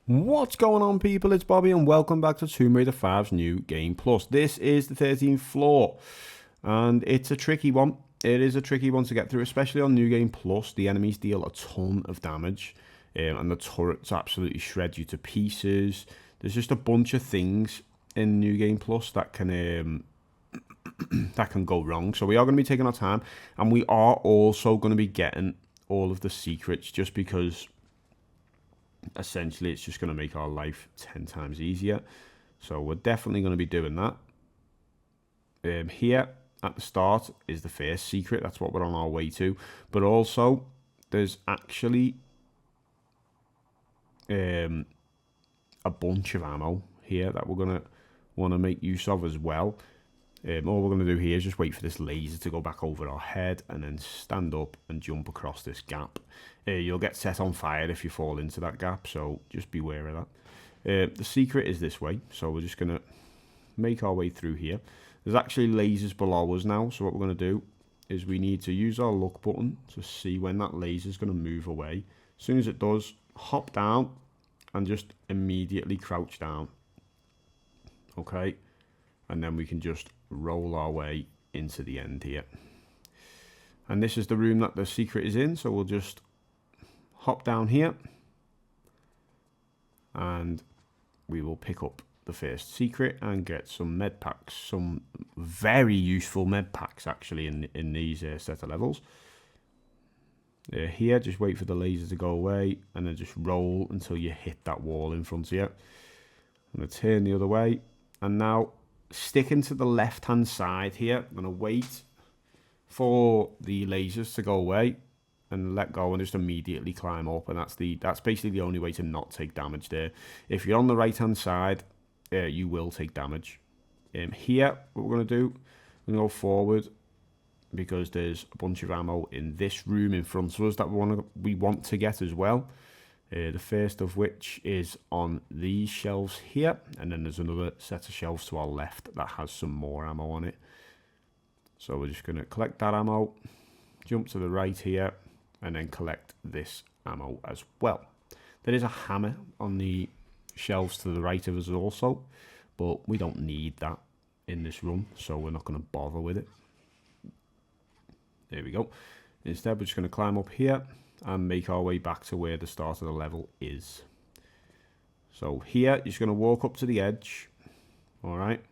What's going on, people? It's Bobby and welcome back to Tomb Raider 5's New Game Plus. This is the 13th floor and it's a tricky one. It is a tricky one to get through, especially on New Game Plus. The enemies deal a ton of damage and the turrets absolutely shred you to pieces. There's just a bunch of things in New Game Plus that can that can go wrong. So we are going to be taking our time, and we are also going to be getting all of the secrets just because essentially it's just going to make our life 10 times easier. So we're definitely going to be doing that. Here at the start is the first secret. That's what we're on our way to. But also there's actually a bunch of ammo here that we're going to want to make use of as well. All we're going to do here is just wait for this laser to go back over our head and then stand up and jump across this gap. You'll get set on fire if you fall into that gap, so just beware of that. The secret is this way, so we're just going to make our way through here. There's actually lasers below us now, so what we're going to do is we need to use our look button to see when that laser is going to move away. As soon as it does, hop down and just immediately crouch down. Okay, and then we can just roll our way into the end here. And this is the room that the secret is in, so we'll just hop down here and we will pick up the first secret and get some med packs, some very useful med packs actually in these set of levels. Here, just wait for the laser to go away and then just roll until you hit that wall in front of you. I'm going to turn the other way, and now sticking to the left hand side here, I'm going to wait for the lasers to go away and let go and just immediately climb up, and that's basically the only way to not take damage there. If you're on the right hand side, you will take damage. Here, what we're going to do, we're going to go forward because there's a bunch of ammo in this room in front of us that we want to get as well. The first of which is on these shelves here, and then there's another set of shelves to our left that has some more ammo on it. So we're just going to collect that ammo, jump to the right here, and then collect this ammo as well. There is a hammer on the shelves to the right of us also, but we don't need that in this run, so we're not going to bother with it. There we go. Instead, we're just going to climb up here and make our way back to where the start of the level is. So here, you're just going to walk up to the edge, alright,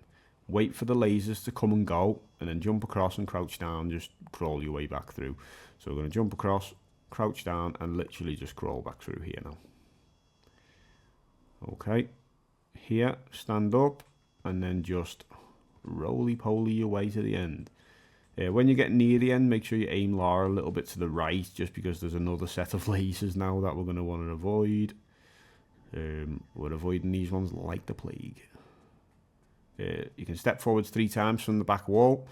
wait for the lasers to come and go, and then jump across and crouch down, just crawl your way back through. So we're going to jump across, crouch down, and literally just crawl back through here now. Okay, here, stand up, and then just roly-poly your way to the end. When you get near the end, make sure you aim Lara a little bit to the right, just because there's another set of lasers now that we're going to want to avoid. We're avoiding these ones like the plague. You can step forwards 3 times from the back wall,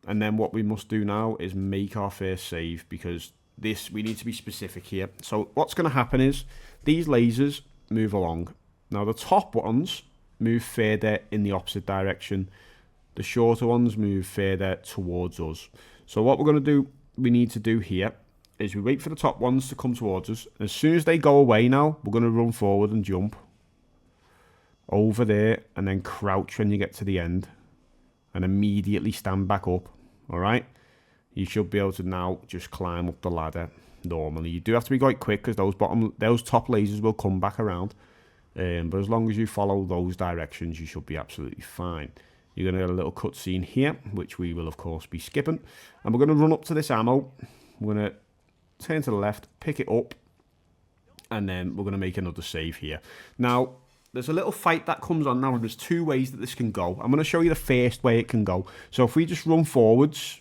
and then what we must do now is make our first save, because we need to be specific here. So what's going to happen is these lasers move along. Now the top ones move further in the opposite direction. The shorter ones move further towards us. So what we're going to do, we need to do here, is we wait for the top ones to come towards us. As soon as they go away now, we're going to run forward and jump over there, and then crouch when you get to the end, and immediately stand back up. Alright? You should be able to now just climb up the ladder normally. You do have to be quite quick, because those top lasers will come back around. But as long as you follow those directions, you should be absolutely fine. You're going to get a little cutscene here, which we will, of course, be skipping. And we're going to run up to this ammo. We're going to turn to the left, pick it up, and then we're going to make another save here. Now, there's a little fight that comes on now, and there's 2 ways that this can go. I'm going to show you the first way it can go. So if we just run forwards,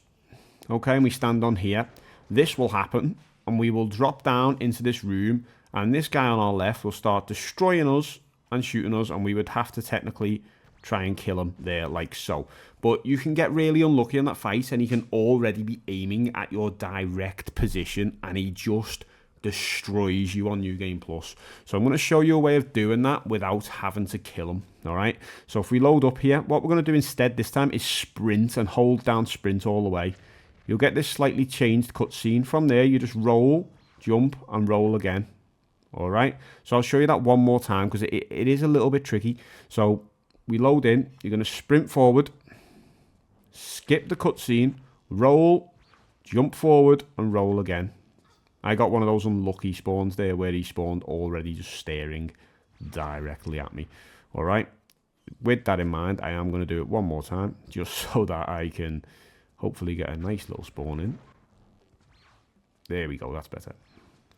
okay, and we stand on here, this will happen, and we will drop down into this room, and this guy on our left will start destroying us and shooting us, and we would have to technically try and kill him there, like so. But you can get really unlucky in that fight, and he can already be aiming at your direct position, and he just destroys you on New Game Plus. So I'm going to show you a way of doing that without having to kill him. Alright, so if we load up here, what we're going to do instead this time is sprint, and hold down sprint all the way. You'll get this slightly changed cutscene. From there, you just roll, jump, and roll again. All right. So I'll show you that one more time because it is a little bit tricky. So we load in. You're going to sprint forward, skip the cutscene, roll, jump forward, and roll again. I got one of those unlucky spawns there where he spawned already just staring directly at me. All right. With that in mind, I am going to do it one more time just so that I can hopefully get a nice little spawn in. There we go. That's better.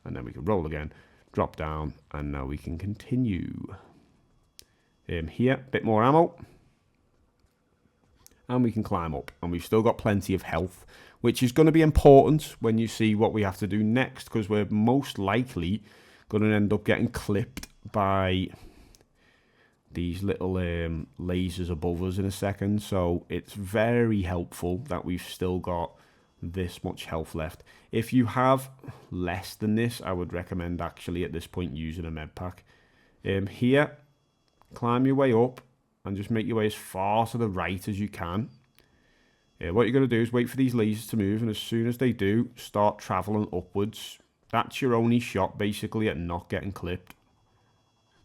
And then we can roll again, drop down, and now we can continue. Here, bit more ammo. And we can climb up. And we've still got plenty of health, which is going to be important when you see what we have to do next, because we're most likely going to end up getting clipped by these little lasers above us in a second. So it's very helpful that we've still got this much health left. If you have less than this, I would recommend actually at this point using a med pack. Here, climb your way up and just make your way as far to the right as you can. What you're going to do is wait for these lasers to move, and as soon as they do, start traveling upwards. That's your only shot basically at not getting clipped.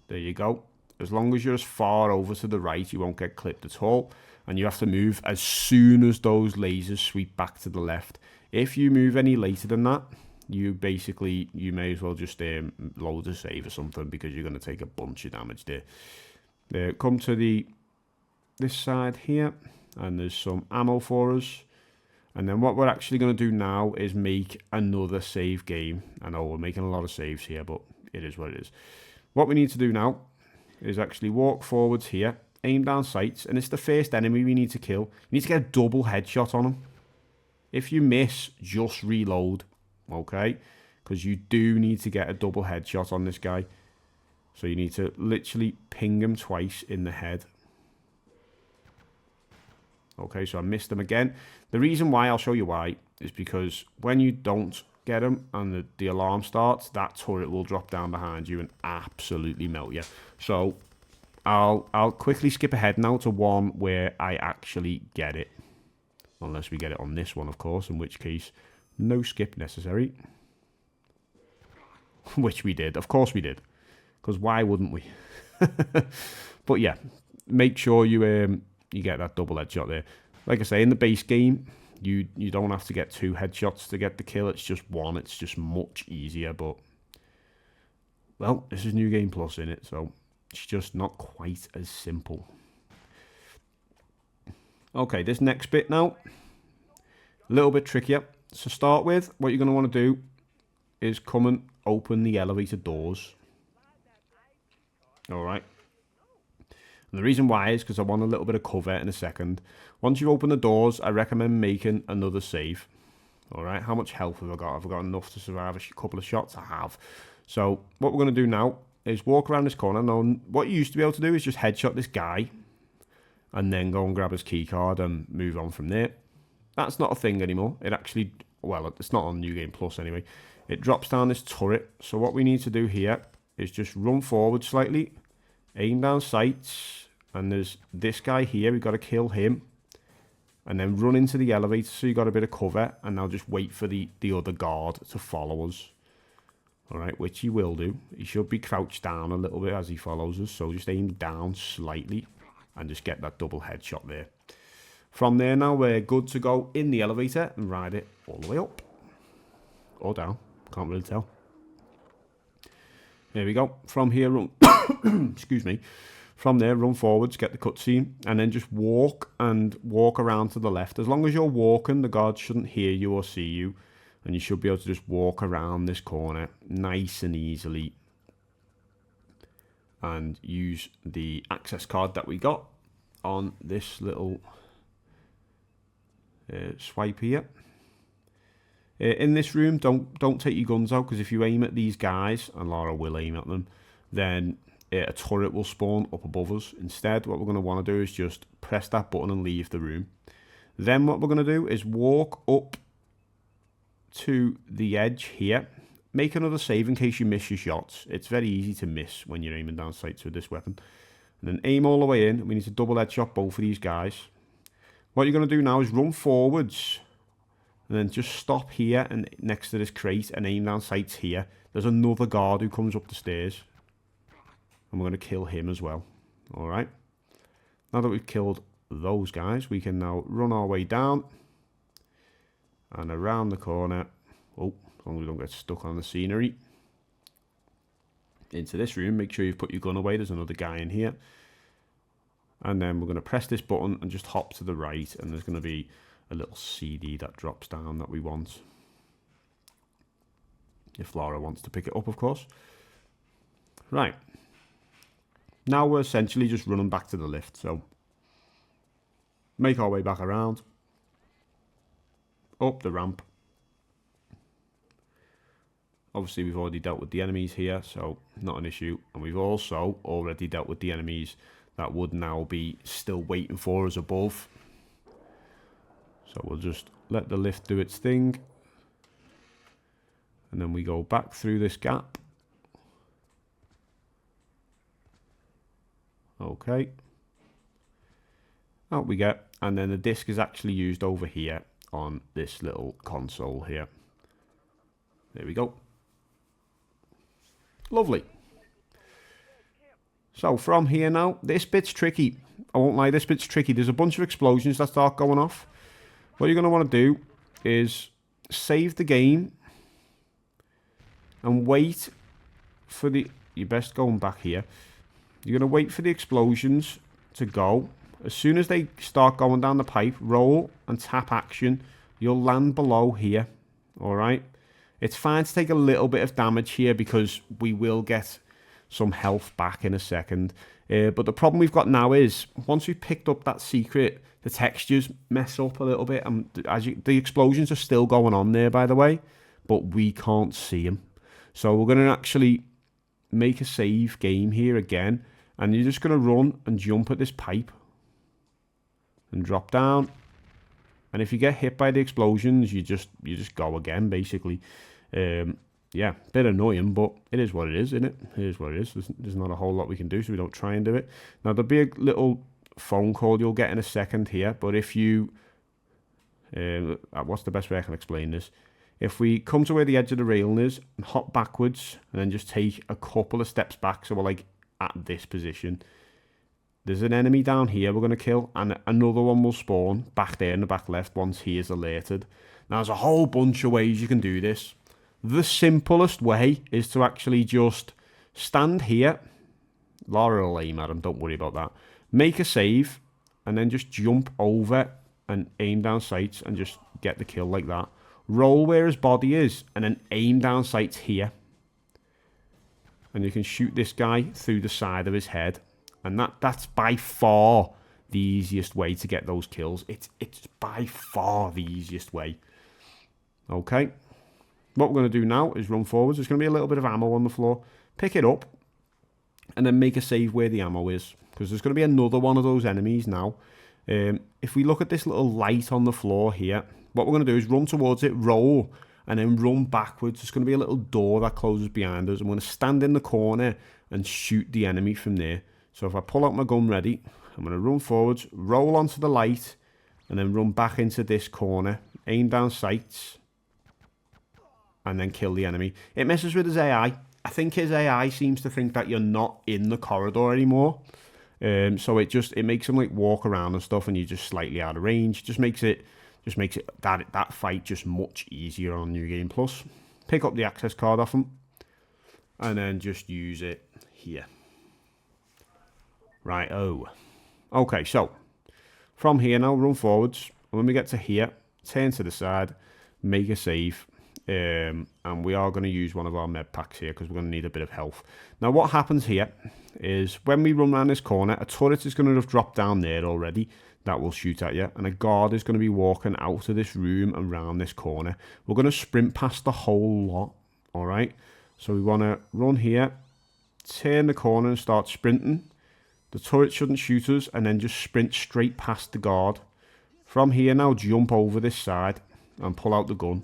There you go. As long as you're as far over to the right, you won't get clipped at all. And you have to move as soon as those lasers sweep back to the left. If you move any later than that, you may as well just load a save or something, because you're going to take a bunch of damage there. Come to this side here, and there's some ammo for us. And then what we're actually going to do now is make another save game. I know we're making a lot of saves here, but it is what it is. What we need to do now is actually walk forwards here, aim down sights, and it's the first enemy we need to kill. You need to get a double headshot on him. If you miss, just reload, okay? Because you do need to get a double headshot on this guy. So you need to literally ping him twice in the head. Okay, so I missed him again. The reason why, I'll show you why, is because when you don't get him and the alarm starts, that turret will drop down behind you and absolutely melt you. So I'll quickly skip ahead now to one where I actually get it. Unless we get it on this one, of course, in which case no skip necessary. Which we did. Of course we did. Because why wouldn't we? But yeah, make sure you get that double headshot there. Like I say, in the base game, you don't have to get 2 headshots to get the kill. It's just 1. It's just much easier. But, well, this is New Game Plus in it, so it's just not quite as simple. Okay, this next bit now, a little bit trickier. To start with, what you're going to want to do is come and open the elevator doors. Alright. And the reason why is because I want a little bit of cover in a second. Once you open the doors, I recommend making another save. Alright, how much health have I got? Have I got enough to survive a couple of shots? I have. So, what we're going to do now is walk around this corner. Now, what you used to be able to do is just headshot this guy and then go and grab his keycard and move on from there. That's not a thing anymore. It actually, well, it's not on New Game Plus anyway. It drops down this turret. So what we need to do here is just run forward slightly, aim down sights, and there's this guy here. We've got to kill him, and then run into the elevator so you got a bit of cover, and now just wait for the other guard to follow us. Alright, which he will do. He should be crouched down a little bit as he follows us, so just aim down slightly and just get that double headshot there. From there now, we're good to go in the elevator and ride it all the way up. Or down, can't really tell. There we go. From here, run excuse me. From there, run forwards, get the cutscene, and then just walk around to the left. As long as you're walking, the guards shouldn't hear you or see you, and you should be able to just walk around this corner nice and easily and use the access card that we got on this little swipe here. In this room, don't take your guns out, because if you aim at these guys, and Lara will aim at them, then a turret will spawn up above us. Instead, what we're going to want to do is just press that button and leave the room. Then what we're going to do is walk up to the edge here. Make another save in case you miss your shots. It's very easy to miss when you're aiming down sights with this weapon. And then aim all the way in. We need to double headshot both of these guys. What you're going to do now is run forwards. And then just stop here and next to this crate and aim down sights here. there's another guard who comes up the stairs. And we're going to kill him as well. Alright. Now that we've killed those guys, we can now run our way down. And around the corner. Oh, as long as we don't get stuck on the scenery. Into this room. Make sure you've put your gun away. There's another guy in here. And then we're going to press this button and just hop to the right. And there's going to be a little CD that drops down that we want. If Laura wants to pick it up, of course. Right. Now we're essentially just running back to the lift. So, make our way back around. Up the ramp. Obviously, we've already dealt with the enemies here, so not an issue. And we've also already dealt with the enemies that would now be still waiting for us above. So we'll just let the lift do its thing. And then we go back through this gap. Okay. Out we get. And then the disc is actually used over here on this little console here. There we go. Lovely. So from here now, this bit's tricky. I won't lie, this bit's tricky. There's a bunch of explosions that start going off. What you're going to want to do is save the game and wait for the... You're best going back here. You're going to wait for the explosions to go. As soon as they start going down the pipe, roll and tap action. You'll land below here. Alright? It's fine to take a little bit of damage here because we will get some health back in a second. But the problem we've got now is, once we've picked up that secret, the textures mess up a little bit. And the explosions are still going on there, by the way. But we can't see them. So we're going to actually make a save game here again. And you're just going to run and jump at this pipe. And drop down. And if you get hit by the explosions, you just go again, basically. Yeah, bit annoying, but it is what it is, isn't it? It is what it is. There's not a whole lot we can do, so we don't try and do it. Now, there'll be a little phone call you'll get in a second here, but if you... what's the best way I can explain this? If we come to where the edge of the railing is, and hop backwards, and then just take a couple of steps back, so we're like at this position... There's an enemy down here we're going to kill, and another one will spawn back there in the back left once he is alerted. Now, there's a whole bunch of ways you can do this. The simplest way is to actually just stand here. Laura will aim at him, don't worry about that. Make a save, and then just jump over and aim down sights and just get the kill like that. Roll where his body is, and then aim down sights here. And you can shoot this guy through the side of his head. And that's by far the easiest way to get those kills. It's by far the easiest way. Okay. What we're going to do now is run forwards. There's going to be a little bit of ammo on the floor. Pick it up. And then make a save where the ammo is. Because there's going to be another one of those enemies now. If we look at this little light on the floor here. What we're going to do is run towards it, roll, and then run backwards. There's going to be a little door that closes behind us. I'm going to stand in the corner and shoot the enemy from there. So if I pull out my gun ready, I'm going to run forwards, roll onto the light, and then run back into this corner, aim down sights, and then kill the enemy. It messes with his AI. I think his AI seems to think that you're not in the corridor anymore. So it makes him like walk around and stuff, and you're just slightly out of range. Just makes it that fight just much easier on New Game Plus. Pick up the access card off him, and then just use it here. Right, okay, so from here now, run forwards. When we get to here, turn to the side, make a save, and we are going to use one of our med packs here because we're going to need a bit of health. Now, what happens here is when we run around this corner, a turret is going to have dropped down there already that will shoot at you, and a guard is going to be walking out of this room and around this corner. We're going to sprint past the whole lot, all right? So we want to run here, turn the corner and start sprinting. The turret shouldn't shoot us, and then just sprint straight past the guard. From here now, jump over this side and pull out the gun.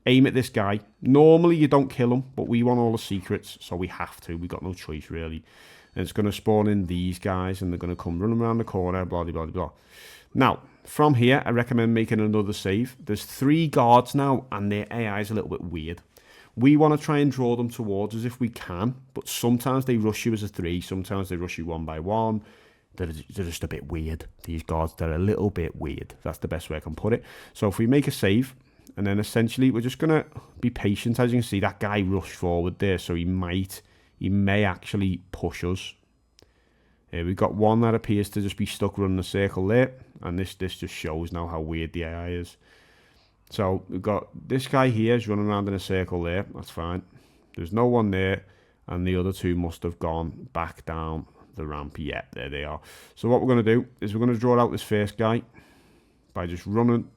Aim at this guy. Normally you don't kill him, but we want all the secrets, so we have to. We got no choice, really. And it's going to spawn in these guys, and they're going to come running around the corner, blah, blah, blah, blah. Now, from here, I recommend making another save. There's 3 guards now, and their AI is a little bit weird. We want to try and draw them towards us if we can, but sometimes they rush you as a 3, sometimes they rush you 1 by 1. They're just a bit weird, these guards. They're a little bit weird. That's the best way I can put it. So if we make a save, and then essentially we're just going to be patient. As you can see, that guy rushed forward there, so he may actually push us. We've got one that appears to just be stuck running a circle there, and this just shows now how weird the AI is. So we've got this guy here is running around in a circle there. That's fine. There's no one there, and the other 2 must have gone back down the ramp. Yeah, there they are. So what we're going to do is we're going to draw out this first guy by just running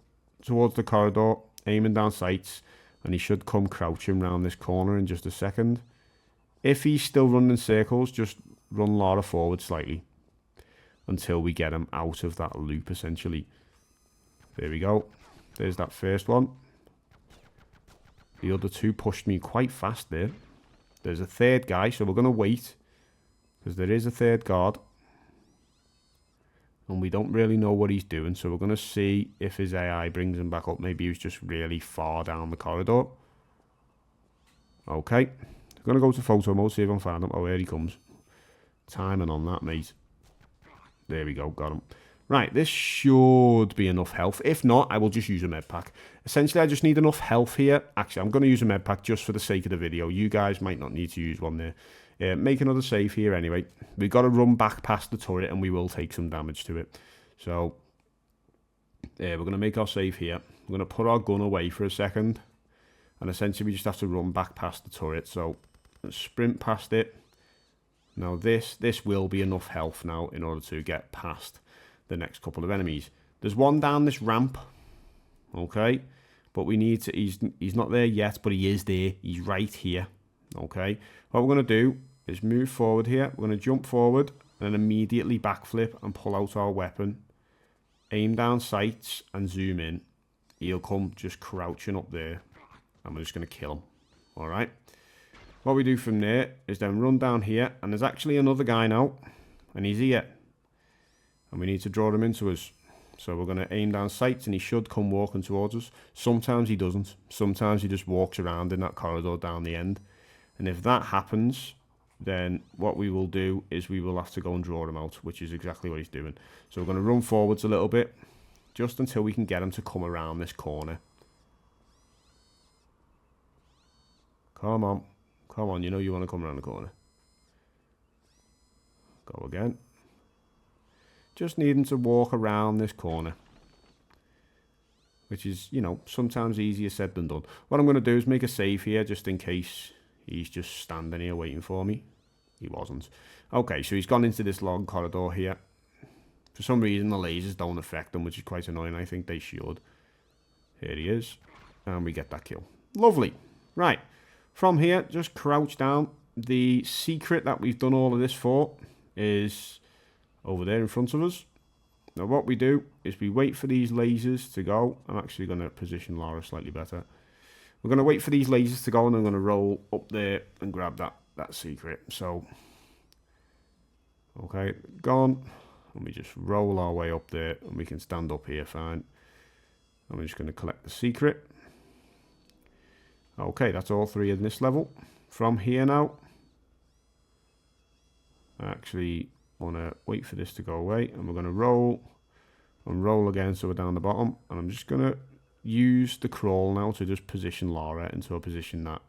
towards the corridor, aiming down sights, and he should come crouching around this corner in just a second. If he's still running in circles, just run Lara forward slightly until we get him out of that loop, essentially. There we go. There's that first one. The other 2 pushed me quite fast there. There's a third guy, so we're going to wait, because there is a third guard. And we don't really know what he's doing, so we're going to see if his AI brings him back up. Maybe he was just really far down the corridor. Okay. I'm going to go to photo mode, see if I can find him. Oh, here he comes. Timing on that, mate. There we go, got him. Right, this should be enough health. If not, I will just use a med pack. Essentially, I just need enough health here. Actually, I'm going to use a med pack just for the sake of the video. You guys might not need to use one there. Make another save here anyway. We've got to run back past the turret, and we will take some damage to it. So, we're going to make our save here. We're going to put our gun away for a second. And essentially, we just have to run back past the turret. So, let's sprint past it. Now, this will be enough health now in order to get past the next couple of enemies. There's one down this ramp, okay, but we need to, he's not there yet, but he is there. He's right here, okay. What we're going to do is move forward here. We're going to jump forward and then immediately backflip and pull out our weapon, aim down sights and zoom in. He'll come just crouching up there, and we're just going to kill him. All right, what we do from there is then run down here, and there's actually another guy now, and he's here. And we need to draw him into us. So we're going to aim down sights, and he should come walking towards us. Sometimes he doesn't. Sometimes he just walks around in that corridor down the end. And if that happens, then what we will do is we will have to go and draw him out, which is exactly what he's doing. So we're going to run forwards a little bit, just until we can get him to come around this corner. Come on. Come on, you know you want to come around the corner. Go again. Just needing to walk around this corner, which is, you know, sometimes easier said than done. What I'm going to do is make a save here, just in case he's just standing here waiting for me. He wasn't. Okay, so he's gone into this long corridor here. For some reason, the lasers don't affect him, which is quite annoying. I think they should. Here he is. And we get that kill. Lovely. Right. From here, just crouch down. The secret that we've done all of this for is over there in front of us. Now what we do is we wait for these lasers to go. I'm actually going to position Lara slightly better. We're going to wait for these lasers to go, and I'm going to roll up there and grab that secret. So, okay, gone. And we just roll our way up there, and we can stand up here fine. And we're just going to collect the secret. Okay, that's all 3 in this level. From here now, actually want to wait for this to go away, and we're going to roll and roll again, so we're down the bottom. And I'm just going to use the crawl now to just position Lara into a position that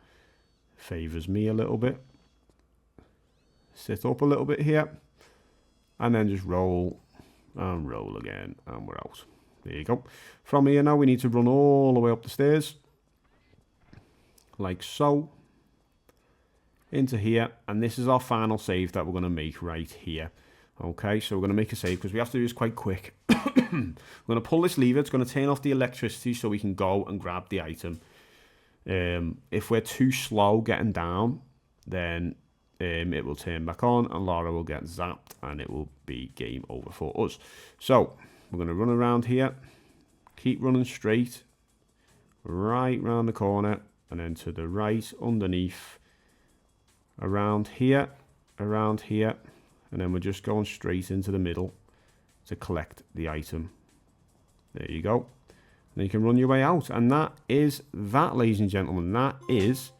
favors me a little bit. Sit up a little bit here, and then just roll and roll again, and we're out. There you go. From here now, we need to run all the way up the stairs, like so, into here, and this is our final save that we're going to make right here. Okay, so we're going to make a save because we have to do this quite quick. We're going to pull this lever. It's going to turn off the electricity so we can go and grab the item. If we're too slow getting down, then it will turn back on, and Lara will get zapped, and it will be game over for us. So we're going to run around here, keep running straight, right round the corner, and then to the right, underneath, around here, and then we're just going straight into the middle to collect the item. There you go. And you can run your way out. And that is that, ladies and gentlemen. That is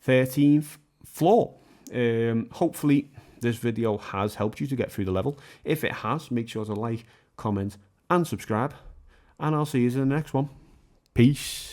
13th floor. Hopefully this video has helped you to get through the level. If it has, make sure to like, comment and subscribe, and I'll see you in the next one. Peace.